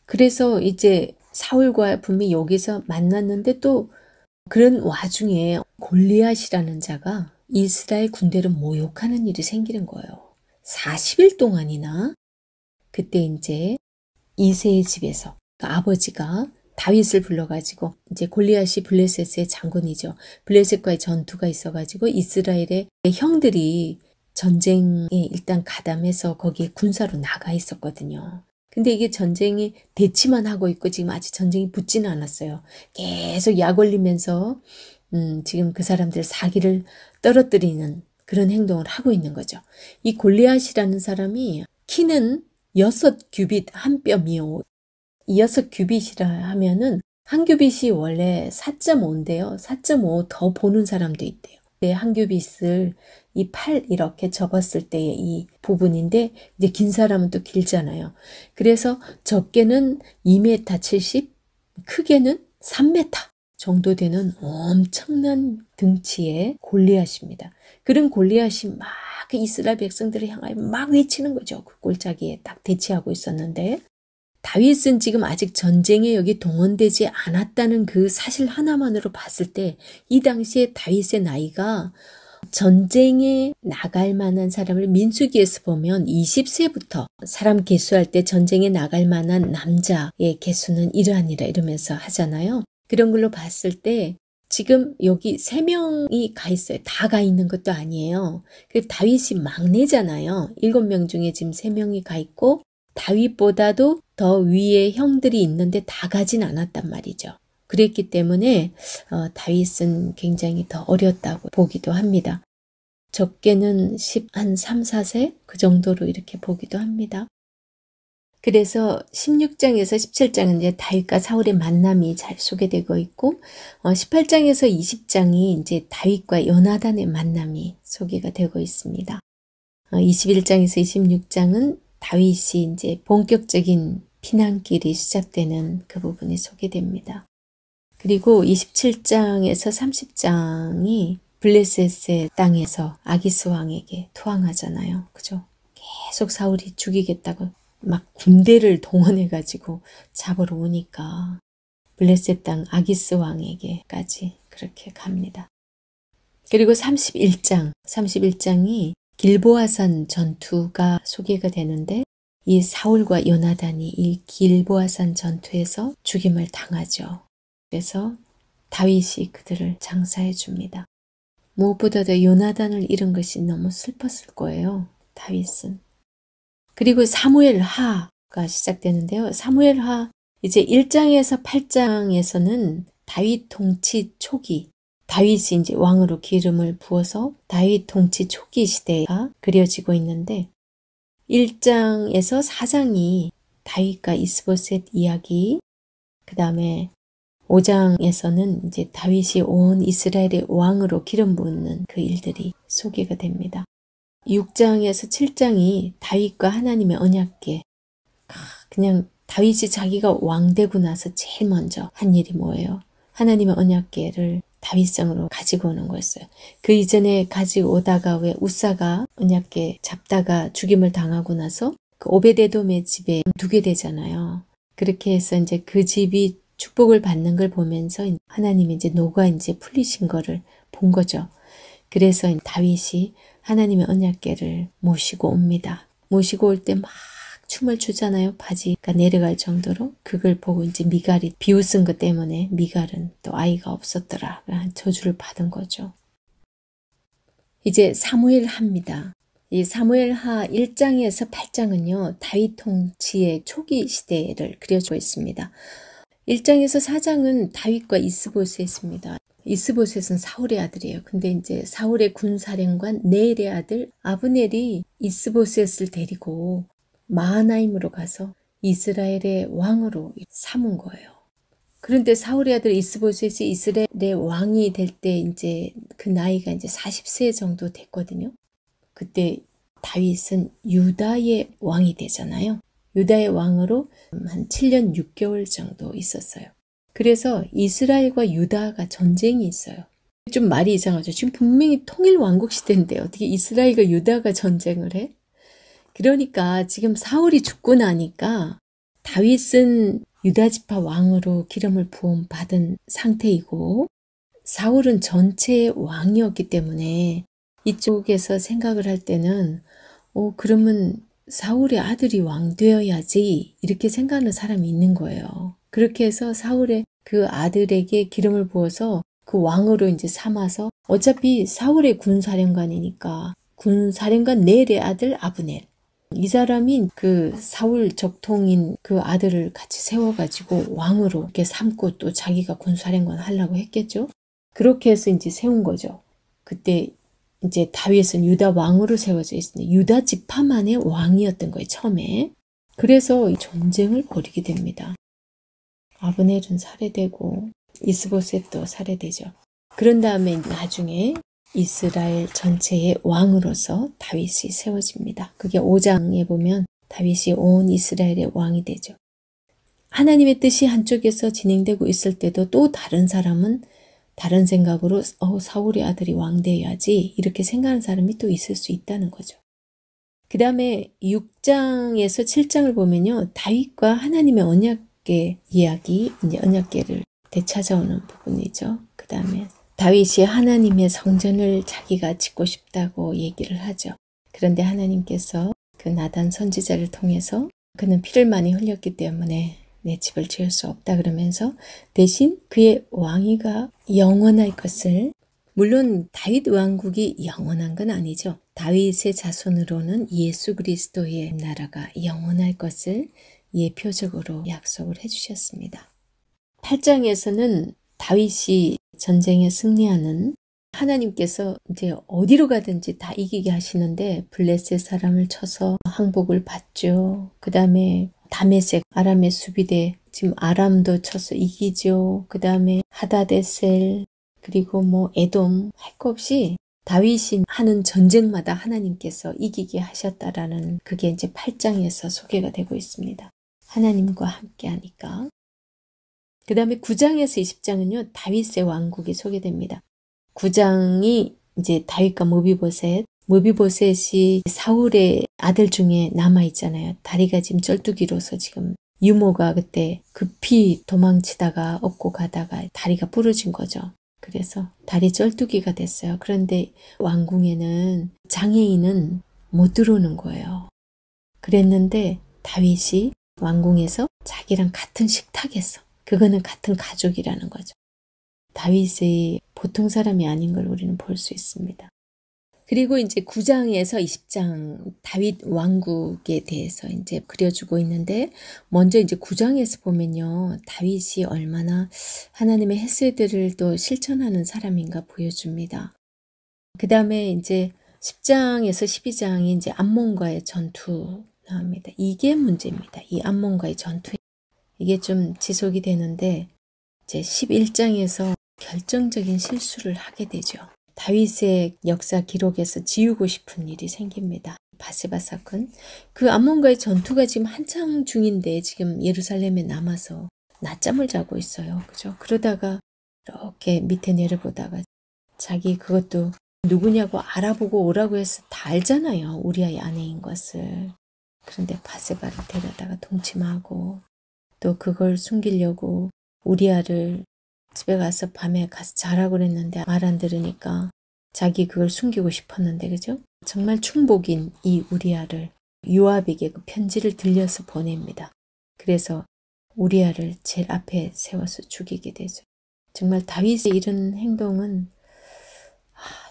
그래서 이제 사울과 분명히 여기서 만났는데 또 그런 와중에 골리앗이라는 자가 이스라엘 군대를 모욕하는 일이 생기는 거예요. 40일 동안이나. 그때 이제 이새의 집에서 아버지가 다윗을 불러가지고 이제 골리앗이 블레셋의 장군이죠. 블레셋과의 전투가 있어가지고 이스라엘의 형들이 전쟁에 일단 가담해서 거기에 군사로 나가 있었거든요. 근데 이게 전쟁이 대치만 하고 있고 지금 아직 전쟁이 붙지는 않았어요. 계속 약 올리면서 지금 그 사람들 사기를 떨어뜨리는 그런 행동을 하고 있는 거죠. 이 골리앗이라는 사람이 키는 6규빗 한 뼘이요. 6규빗이라 하면은 한 규빗이 원래 4.5인데요. 4.5 더 보는 사람도 있대요. 한 규빗을 이 팔 이렇게 접었을 때의 이 부분인데 이제 긴 사람은 또 길잖아요. 그래서 적게는 2m 70, 크게는 3m 정도 되는 엄청난 등치의 골리앗입니다. 그런 골리앗이 막 이스라엘 백성들을 향하여 막 외치는 거죠. 그 골짜기에 딱 대치하고 있었는데 다윗은 지금 아직 전쟁에 여기 동원되지 않았다는 그 사실 하나만으로 봤을 때 이 당시에 다윗의 나이가 전쟁에 나갈 만한 사람을 민수기에서 보면 20세부터 사람 계수할 때 전쟁에 나갈 만한 남자의 계수는 이러하니라 이러면서 하잖아요. 그런 걸로 봤을 때 지금 여기 3명이 가 있어요. 다 가 있는 것도 아니에요. 그 다윗이 막내잖아요. 7명 중에 지금 3명이 가 있고 다윗보다도 더 위에 형들이 있는데 다 가진 않았단 말이죠. 그랬기 때문에 다윗은 굉장히 더 어렸다고 보기도 합니다. 적게는 한 3, 4세 그 정도로 이렇게 보기도 합니다. 그래서 16장에서 17장은 이제 다윗과 사울의 만남이 잘 소개되고 있고 18장에서 20장이 이제 다윗과 요나단의 만남이 소개가 되고 있습니다. 21장에서 26장은 다윗이 이제 본격적인 피난길이 시작되는 그 부분이 소개됩니다. 그리고 27장에서 30장이 블레셋의 땅에서 아기스 왕에게 투항하잖아요. 그죠? 계속 사울이 죽이겠다고 막 군대를 동원해가지고 잡으러 오니까 블레셋 땅 아기스 왕에게까지 그렇게 갑니다. 그리고 31장이 길보아산 전투가 소개가 되는데 이 사울과 요나단이 이 길보아산 전투에서 죽임을 당하죠. 그래서 다윗이 그들을 장사해 줍니다. 무엇보다도 요나단을 잃은 것이 너무 슬펐을 거예요. 다윗은. 그리고 사무엘하가 시작되는데요. 사무엘하 이제 1장에서 8장에서는 다윗 통치 초기 다윗이 이제 왕으로 기름을 부어서 다윗 통치 초기 시대가 그려지고 있는데 1장에서 4장이 다윗과 이스보셋 이야기, 그 다음에 5장에서는 이제 다윗이 온 이스라엘의 왕으로 기름 붓는 그 일들이 소개가 됩니다. 6장에서 7장이 다윗과 하나님의 언약궤. 그냥 다윗이 자기가 왕 되고 나서 제일 먼저 한 일이 뭐예요? 하나님의 언약궤를 다윗성으로 가지고 오는 거였어요. 그 이전에 가지고 오다가 왜 우사가 언약궤 잡다가 죽임을 당하고 나서 그 오베데돔의 집에 두게 되잖아요. 그렇게 해서 이제 그 집이 축복을 받는 걸 보면서 하나님이 이제 노가 이제 풀리신 거를 본 거죠. 그래서 다윗이 하나님의 언약궤를 모시고 옵니다. 모시고 올 때 막 춤을 추잖아요. 바지가 내려갈 정도로. 그걸 보고 이제 미갈이 비웃은 것 때문에 미갈은 또 아이가 없었더라. 저주를 받은 거죠. 이제 사무엘하입니다. 이 사무엘하 1장에서 8장은요. 다윗 통치의 초기 시대를 그려주고 있습니다. 1장에서 4장은 다윗과 이스보셋입니다. 이스보셋은 사울의 아들이에요. 근데 이제 사울의 군사령관 네엘의 아들 아브넬이 이스보셋을 데리고 마하나임으로 가서 이스라엘의 왕으로 삼은 거예요. 그런데 사울의 아들 이스보셋이 이스라엘의 왕이 될 때 이제 그 나이가 이제 40세 정도 됐거든요. 그때 다윗은 유다의 왕이 되잖아요. 유다의 왕으로 한 7년 6개월 정도 있었어요. 그래서 이스라엘과 유다가 전쟁이 있어요. 좀 말이 이상하죠. 지금 분명히 통일 왕국 시대인데 어떻게 이스라엘과 유다가 전쟁을 해? 그러니까 지금 사울이 죽고 나니까 다윗은 유다 지파 왕으로 기름을 부음 받은 상태이고 사울은 전체의 왕이었기 때문에 이쪽에서 생각을 할 때는 그러면 사울의 아들이 왕 되어야지 이렇게 생각하는 사람이 있는 거예요. 그렇게 해서 사울의 그 아들에게 기름을 부어서 그 왕으로 이제 삼아서 어차피 사울의 군사령관이니까 군사령관 넬의 아들 아브넬 이 사람이 그 사울 적통인 그 아들을 같이 세워가지고 왕으로 이렇게 삼고 또 자기가 군사령관 하려고 했겠죠. 그렇게 해서 이제 세운 거죠. 그때 이제 다윗은 유다 왕으로 세워져 있습니다. 유다 지파만의 왕이었던 거예요, 처음에. 그래서 전쟁을 벌이게 됩니다. 아브넬은 살해되고 이스보셋도 살해되죠. 그런 다음에 나중에 이스라엘 전체의 왕으로서 다윗이 세워집니다. 그게 5장에 보면 다윗이 온 이스라엘의 왕이 되죠. 하나님의 뜻이 한쪽에서 진행되고 있을 때도 또 다른 사람은 다른 생각으로 사울의 아들이 왕 되어야지 이렇게 생각하는 사람이 또 있을 수 있다는 거죠. 그 다음에 6장에서 7장을 보면요. 다윗과 하나님의 언약궤 이야기, 이제 언약궤를 되찾아오는 부분이죠. 그 다음에 다윗이 하나님의 성전을 자기가 짓고 싶다고 얘기를 하죠. 그런데 하나님께서 그 나단 선지자를 통해서 그는 피를 많이 흘렸기 때문에 내 집을 지을 수 없다 그러면서 대신 그의 왕위가 영원할 것을, 물론 다윗 왕국이 영원한 건 아니죠. 다윗의 자손으로는 예수 그리스도의 나라가 영원할 것을 예표적으로 약속을 해주셨습니다. 8장에서는 다윗이 전쟁에 승리하는 하나님께서 이제 어디로 가든지 다 이기게 하시는데 블레셋 사람을 쳐서 항복을 받죠. 그 다음에 다메섹 아람의 수비대 지금 아람도 쳐서 이기죠. 그 다음에 하다데셀 그리고 에돔 할 거 없이 다윗이 하는 전쟁마다 하나님께서 이기게 하셨다라는 그게 이제 8장에서 소개가 되고 있습니다. 하나님과 함께 하니까. 그 다음에 9장에서 20장은요, 다윗의 왕국이 소개됩니다. 9장이 이제 다윗과 무비보셋이 사울의 아들 중에 남아있잖아요. 다리가 지금 쩔뚝이로서 지금 유모가 그때 급히 도망치다가 업고 가다가 다리가 부러진 거죠. 그래서 다리 쩔뚝이가 됐어요. 그런데 왕궁에는 장애인은 못 들어오는 거예요. 그랬는데 다윗이 왕궁에서 자기랑 같은 식탁에서 그거는 같은 가족이라는 거죠. 다윗이 보통 사람이 아닌 걸 우리는 볼 수 있습니다. 그리고 이제 9장에서 20장 다윗 왕국에 대해서 이제 그려주고 있는데 먼저 이제 9장에서 보면요. 다윗이 얼마나 하나님의 헤세드를 또 실천하는 사람인가 보여줍니다. 그 다음에 이제 10장에서 12장이 이제 암몬과의 전투 나옵니다. 이게 문제입니다. 이 암몬과의 전투. 이게 좀 지속이 되는데 이제 11장에서 결정적인 실수를 하게 되죠. 다윗의 역사 기록에서 지우고 싶은 일이 생깁니다. 바세바 사건. 그 암몬과의 전투가 지금 한창 중인데 지금 예루살렘에 남아서 낮잠을 자고 있어요. 그죠? 그러다가 이렇게 밑에 내려보다가 자기 그것도 누구냐고 알아보고 오라고 해서 다 알잖아요. 우리아의 아내인 것을. 그런데 바세바를 데려다가 동침하고 또 그걸 숨기려고 우리아를 집에 가서 밤에 가서 자라고 그랬는데 말 안 들으니까 자기 그걸 숨기고 싶었는데 그죠? 정말 충복인 이 우리아를 요압에게 그 편지를 들려서 보냅니다. 그래서 우리아를 제일 앞에 세워서 죽이게 되죠. 정말 다윗의 이런 행동은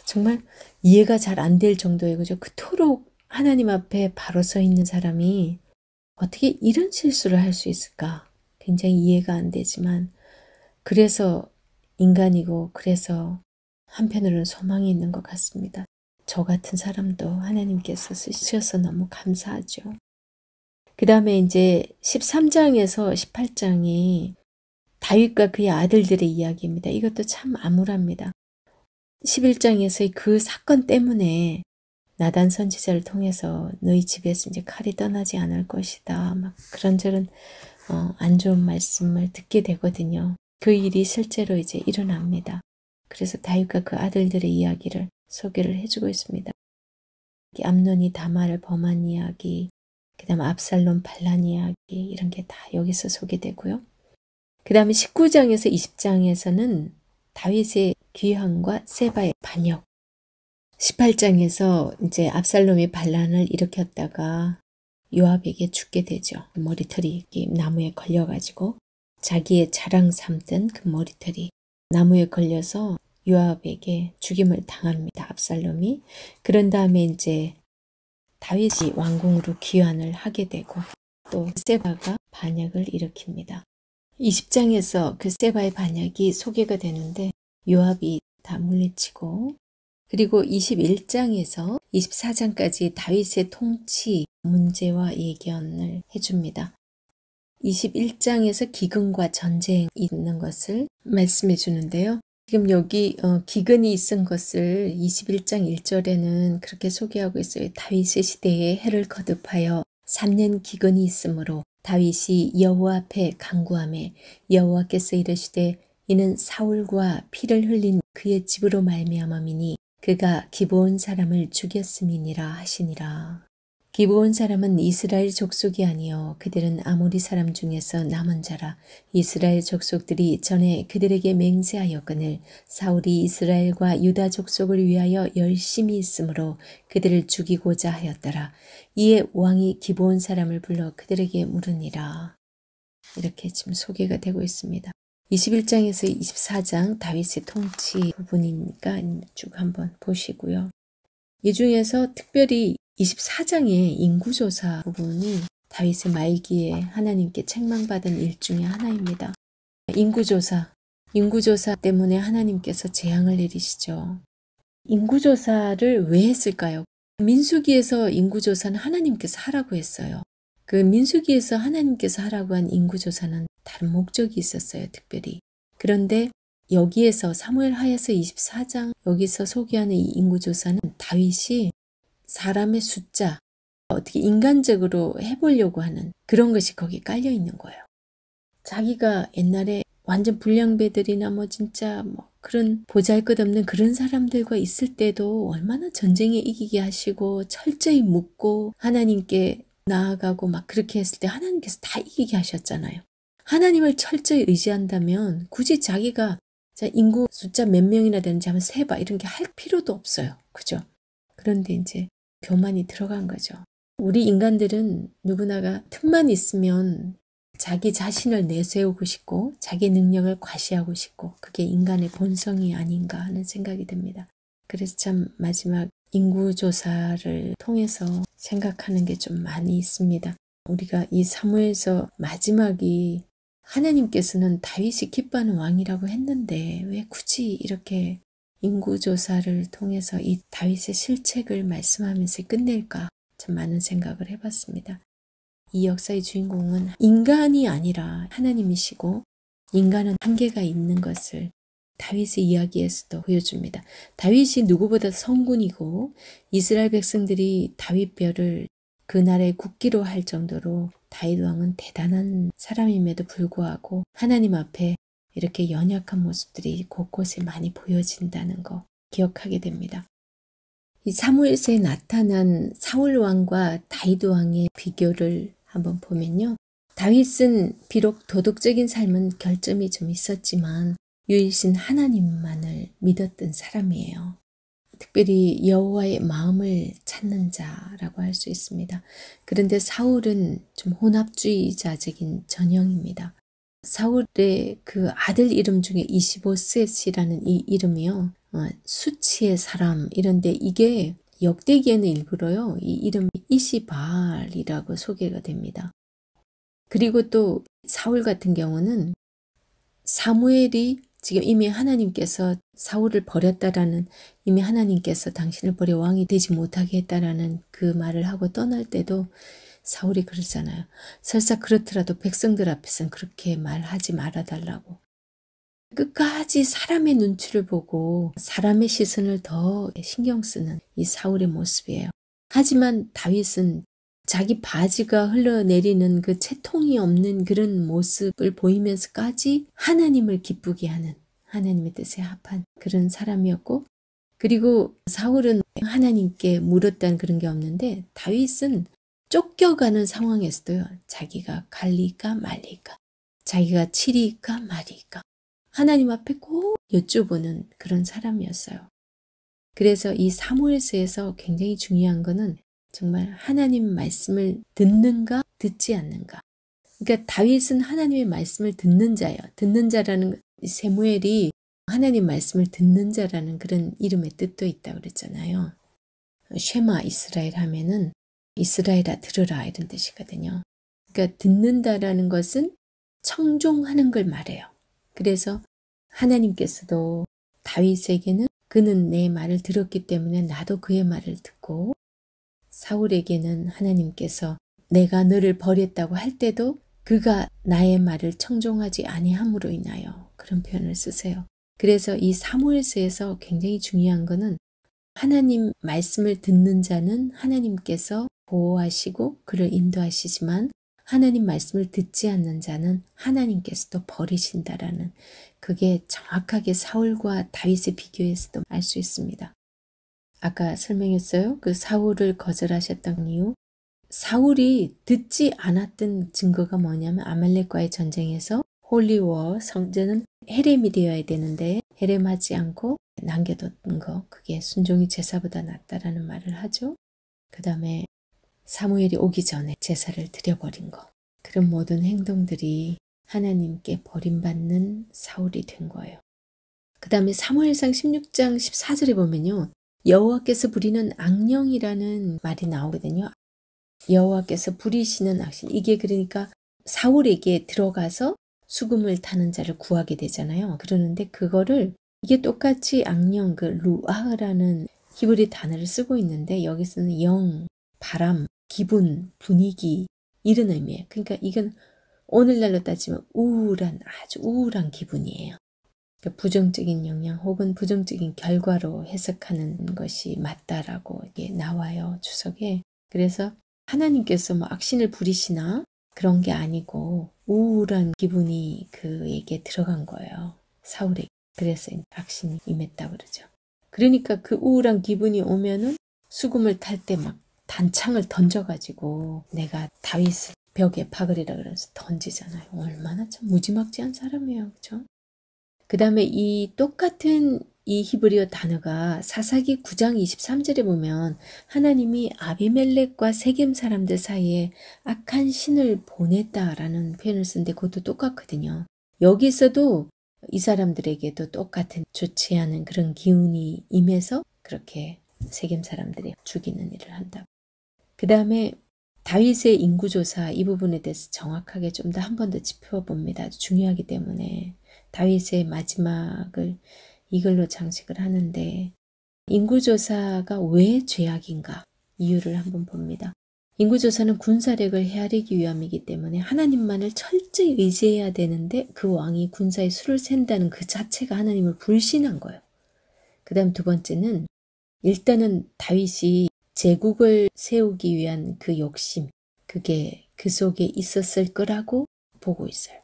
정말 이해가 잘 안 될 정도예요. 그죠? 그토록 하나님 앞에 바로 서 있는 사람이 어떻게 이런 실수를 할 수 있을까? 굉장히 이해가 안 되지만 그래서 인간이고 그래서 한편으로는 소망이 있는 것 같습니다. 저 같은 사람도 하나님께서 쓰셔서 너무 감사하죠. 그 다음에 이제 13장에서 18장이 다윗과 그의 아들들의 이야기입니다. 이것도 참 암울합니다. 11장에서의 그 사건 때문에 나단 선지자를 통해서 너희 집에서 이제 칼이 떠나지 않을 것이다. 막 그런저런 안 좋은 말씀을 듣게 되거든요. 그 일이 실제로 이제 일어납니다. 그래서 다윗과 그 아들들의 이야기를 소개를 해주고 있습니다. 암논이 다말을 범한 이야기, 그 다음 압살롬 반란 이야기 이런 게 다 여기서 소개되고요. 그 다음에 19장에서 20장에서는 다윗의 귀환과 세바의 반역, 18장에서 이제 압살롬이 반란을 일으켰다가 요압에게 죽게 되죠. 그 머리털이 나무에 걸려가지고 자기의 자랑 삼던 그 머리털이 나무에 걸려서 요압에게 죽임을 당합니다. 압살롬이. 그런 다음에 이제 다윗이 왕궁으로 귀환을 하게 되고 또 세바가 반역을 일으킵니다. 20장에서 그 세바의 반역이 소개가 되는데 요압이 다 물리치고 그리고 21장에서 24장까지 다윗의 통치 문제와 예견을 해줍니다. 21장에서 기근과 전쟁이 있는 것을 말씀해 주는데요. 지금 여기 기근이 있은 것을 21장 1절에는 그렇게 소개하고 있어요. 다윗의 시대에 해를 거듭하여 3년 기근이 있으므로 다윗이 여호와 앞에 간구하매 여호와께서 이르시되 이는 사울과 피를 흘린 그의 집으로 말미암음이니 그가 기브온 사람을 죽였음이니라 하시니라. 기브온 사람은 이스라엘 족속이 아니요 그들은 아모리 사람 중에서 남은 자라. 이스라엘 족속들이 전에 그들에게 맹세하였거늘 사울이 이스라엘과 유다 족속을 위하여 열심히 있으므로 그들을 죽이고자 하였더라. 이에 왕이 기브온 사람을 불러 그들에게 물으니라. 이렇게 지금 소개가 되고 있습니다. 21장에서 24장 다윗의 통치 부분이니까 쭉 한번 보시고요. 이 중에서 특별히 24장의 인구조사 부분이 다윗의 말기에 하나님께 책망받은 일 중에 하나입니다. 인구조사 때문에 하나님께서 재앙을 내리시죠. 인구조사를 왜 했을까요? 민수기에서 인구조사는 하나님께서 하라고 했어요. 그 민수기에서 하나님께서 하라고 한 인구조사는 다른 목적이 있었어요, 특별히. 그런데 여기에서 사무엘 하에서 24장 여기서 소개하는 이 인구조사는 다윗이 사람의 숫자, 어떻게 인간적으로 해보려고 하는 그런 것이 거기에 깔려 있는 거예요. 자기가 옛날에 완전 불량배들이나 진짜 그런 보잘것없는 그런 사람들과 있을 때도 얼마나 전쟁에 이기게 하시고 철저히 묻고 하나님께 나아가고 그렇게 했을 때 하나님께서 다 이기게 하셨잖아요. 하나님을 철저히 의지한다면 굳이 자기가 인구 숫자 몇 명이나 되는지 한번 세봐 이런 게 할 필요도 없어요. 그죠? 그런데 이제 교만이 들어간 거죠. 우리 인간들은 누구나가 틈만 있으면 자기 자신을 내세우고 싶고 자기 능력을 과시하고 싶고 그게 인간의 본성이 아닌가 하는 생각이 듭니다. 그래서 참 마지막 인구조사를 통해서 생각하는 게 좀 많이 있습니다. 우리가 이 사무엘서 마지막이 하나님께서는 다윗이 기뻐하는 왕이라고 했는데 왜 굳이 이렇게 인구조사를 통해서 이 다윗의 실책을 말씀하면서 끝낼까 참 많은 생각을 해봤습니다. 이 역사의 주인공은 인간이 아니라 하나님이시고 인간은 한계가 있는 것을 다윗의 이야기에서도 보여줍니다. 다윗이 누구보다 성군이고 이스라엘 백성들이 다윗별을 그 나라의 국기로 할 정도로 다윗 왕은 대단한 사람임에도 불구하고 하나님 앞에 이렇게 연약한 모습들이 곳곳에 많이 보여진다는 거 기억하게 됩니다. 이 사무엘서에 나타난 사울 왕과 다윗 왕의 비교를 한번 보면요. 다윗은 비록 도덕적인 삶은 결점이 좀 있었지만 유일신 하나님만을 믿었던 사람이에요. 특별히 여호와의 마음을 찾는 자라고 할 수 있습니다. 그런데 사울은 좀 혼합주의자적인 전형입니다. 사울의 그 아들 이름 중에 25셋이라는 이 이름이요. 수치의 사람 이런데 이게 역대기에는 일부러요. 이 이름이 이시바알이라고 소개가 됩니다. 그리고 또 사울 같은 경우는 사무엘이 지금 이미 하나님께서 사울을 버렸다라는 이미 하나님께서 당신을 버려 왕이 되지 못하게 했다라는 그 말을 하고 떠날 때도 사울이 그러잖아요. 설사 그렇더라도 백성들 앞에서는 그렇게 말하지 말아달라고. 끝까지 사람의 눈치를 보고 사람의 시선을 더 신경 쓰는 이 사울의 모습이에요. 하지만 다윗은 자기 바지가 흘러내리는 그 채통이 없는 그런 모습을 보이면서까지 하나님을 기쁘게 하는, 하나님의 뜻에 합한 그런 사람이었고, 그리고 사울은 하나님께 물었다는 그런 게 없는데 다윗은 쫓겨가는 상황에서도요, 자기가 갈리까 말리까, 자기가 치리까 말리까 하나님 앞에 꼭 여쭤보는 그런 사람이었어요. 그래서 이 사무엘서에서 굉장히 중요한 거는 정말 하나님 말씀을 듣는가 듣지 않는가. 그러니까 다윗은 하나님의 말씀을 듣는 자예요. 듣는 자라는 세무엘이 하나님 말씀을 듣는 자라는 그런 이름의 뜻도 있다고 그랬잖아요. 쉐마 이스라엘 하면은 이스라엘아 들으라 이런 뜻이거든요. 그러니까 듣는다라는 것은 청종하는 걸 말해요. 그래서 하나님께서도 다윗에게는 그는 내 말을 들었기 때문에 나도 그의 말을 듣고, 사울에게는 하나님께서 내가 너를 버렸다고 할 때도 그가 나의 말을 청종하지 아니함으로 인하여 그런 표현을 쓰세요. 그래서 이 사무엘서에서 굉장히 중요한 거는 하나님 말씀을 듣는 자는 하나님께서 보호하시고 그를 인도하시지만 하나님 말씀을 듣지 않는 자는 하나님께서도 버리신다라는, 그게 정확하게 사울과 다윗의 비교에서도 알 수 있습니다. 아까 설명했어요. 그 사울을 거절하셨던 이유. 사울이 듣지 않았던 증거가 뭐냐면 아말렉과의 전쟁에서 홀리워, 성전은 헤렘이 되어야 되는데 헤렘하지 않고 남겨뒀던 거, 그게 순종이 제사보다 낫다라는 말을 하죠. 그 다음에 사무엘이 오기 전에 제사를 드려버린 거, 그런 모든 행동들이 하나님께 버림받는 사울이 된 거예요. 그 다음에 사무엘상 16장 14절에 보면요, 여호와께서 부리는 악령이라는 말이 나오거든요. 여호와께서 부리시는 악신, 이게 그러니까 사울에게 들어가서 수금을 타는 자를 구하게 되잖아요. 그러는데 그거를, 이게 똑같이 악령, 그 루아흐라는 히브리 단어를 쓰고 있는데 여기서는 영, 바람, 기분, 분위기 이런 의미예요. 그러니까 이건 오늘날로 따지면 우울한, 아주 우울한 기분이에요. 그러니까 부정적인 영향 혹은 부정적인 결과로 해석하는 것이 맞다라고 이게 나와요, 주석에. 그래서 하나님께서 뭐 악신을 부리시나 그런 게 아니고 우울한 기분이 그에게 들어간 거예요, 사울에게. 그래서 악신이 임했다고 그러죠. 그러니까 그 우울한 기분이 오면은 수금을 탈 때 막 단창을 던져가지고 내가 다윗을 벽에 박으리라 그래서 던지잖아요. 얼마나 참 무지막지한 사람이에요. 그렇죠? 그 다음에 이 똑같은 이 히브리어 단어가 사사기 9장 23절에 보면 하나님이 아비멜렉과 세겜 사람들 사이에 악한 신을 보냈다라는 표현을 쓰는데 그것도 똑같거든요. 여기서도 이 사람들에게도 똑같은 좋지 않은 그런 기운이 임해서 그렇게 세겜 사람들이 죽이는 일을 한다. 그 다음에 다윗의 인구조사, 이 부분에 대해서 정확하게 좀 더 한 번 더 짚어봅니다. 아주 중요하기 때문에. 다윗의 마지막을 이걸로 장식을 하는데, 인구조사가 왜 죄악인가 이유를 한번 봅니다. 인구조사는 군사력을 헤아리기 위함이기 때문에 하나님만을 철저히 의지해야 되는데 그 왕이 군사의 수를 센다는 그 자체가 하나님을 불신한 거예요. 그 다음 두 번째는, 일단은 다윗이 제국을 세우기 위한 그 욕심, 그게 그 속에 있었을 거라고 보고 있어요.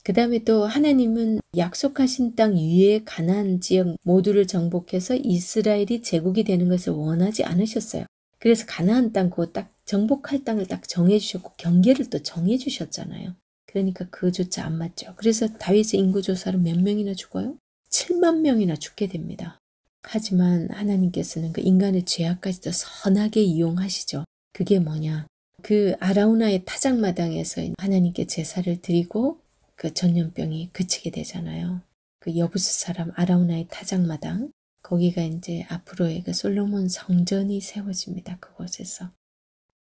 그 다음에 또 하나님은 약속하신 땅 위에 가나안 지역 모두를 정복해서 이스라엘이 제국이 되는 것을 원하지 않으셨어요. 그래서 가나안 땅, 그거 딱 정복할 땅을 딱 정해주셨고 경계를 또 정해주셨잖아요. 그러니까 그조차 안 맞죠. 그래서 다윗의 인구조사로 몇 명이나 죽어요? 7만 명이나 죽게 됩니다. 하지만 하나님께서는 그 인간의 죄악까지도 선하게 이용하시죠. 그게 뭐냐? 그 아라우나의 타작마당에서 하나님께 제사를 드리고 그 전염병이 그치게 되잖아요. 그 여부스 사람 아라우나의 타작마당, 거기가 이제 앞으로의 그 솔로몬 성전이 세워집니다. 그곳에서.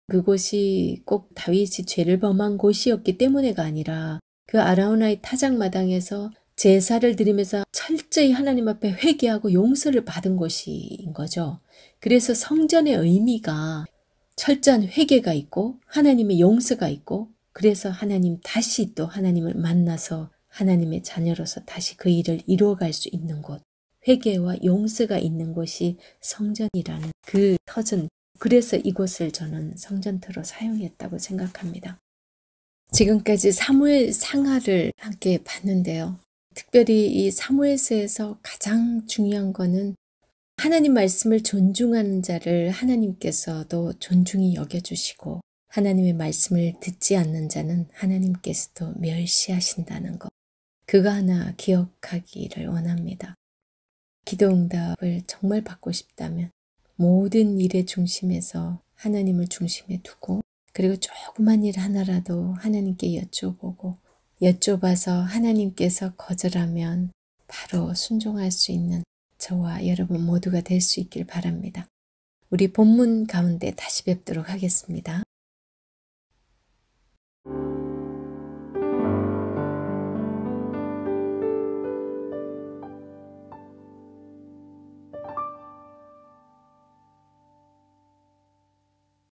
그곳이 꼭 다윗이 죄를 범한 곳이었기 때문에가 아니라 그 아라우나의 타작마당에서 제사를 드리면서 철저히 하나님 앞에 회개하고 용서를 받은 곳인 거죠. 그래서 성전의 의미가 철저한 회개가 있고 하나님의 용서가 있고, 그래서 하나님 다시 또 하나님을 만나서 하나님의 자녀로서 다시 그 일을 이루어갈 수 있는 곳, 회개와 용서가 있는 곳이 성전이라는 그 터전, 그래서 이곳을 저는 성전터로 사용했다고 생각합니다. 지금까지 사무엘 상하를 함께 봤는데요. 특별히 이 사무엘서에서 가장 중요한 거는 하나님 말씀을 존중하는 자를 하나님께서도 존중히 여겨주시고 하나님의 말씀을 듣지 않는 자는 하나님께서도 멸시하신다는 것. 그거 하나 기억하기를 원합니다. 기도응답을 정말 받고 싶다면 모든 일의 중심에서 하나님을 중심에 두고 그리고 조그만 일 하나라도 하나님께 여쭤봐서 하나님께서 거절하면 바로 순종할 수 있는 저와 여러분 모두가 될 수 있길 바랍니다. 우리 본문 가운데 다시 뵙도록 하겠습니다.